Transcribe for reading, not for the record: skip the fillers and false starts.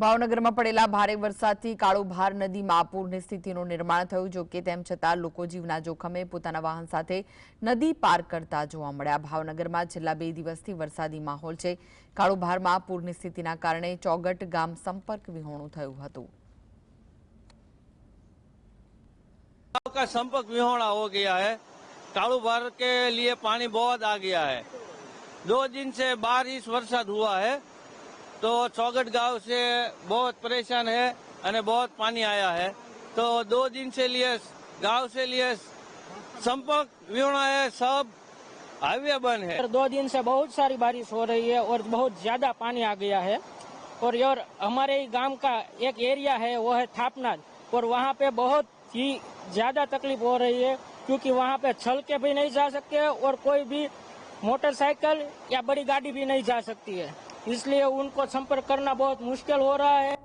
ભાવનગરમાં પડેલા ભારે વરસાદથી કાળુભાર નદીમાં પૂરની સ્થિતિનું નિર્માણ થયું. જો કે તેમ છતાં લોકો જીવના જોખમે પોતાના વાહન સાથે નદી પાર કરતા જોવા મળ્યા. ભાવનગરમાં છેલ્લા 2 દિવસથી વરસાદી માહોલ છે. કાળુભારમાં પૂરની સ્થિતિના કારણે ચોગટ ગામ સંપર્ક વિહોણું થયું હતું. का संपर्क विहोणा हो गया है। कालूभार के लिए पानी बहुत आ गया है। 2 दिन से बारिश बरसात हुआ है तो चौगट गांव से बहुत परेशान है और बहुत पानी आया है। तो 2 दिन से लिए गांव से लिए संपर्क विहोणा है, सब हाईवे बंद है। 2 दिन से बहुत सारी बारिश हो रही है और बहुत ज्यादा पानी आ गया है। और हमारे गांव का एक एरिया है वो है थापनाथ, और वहाँ पे बहुत ही ज्यादा तकलीफ हो रही है क्योंकि वहाँ पे चल के भी नहीं जा सकते और कोई भी मोटरसाइकिल या बड़ी गाड़ी भी नहीं जा सकती है, इसलिए उनको संपर्क करना बहुत मुश्किल हो रहा है।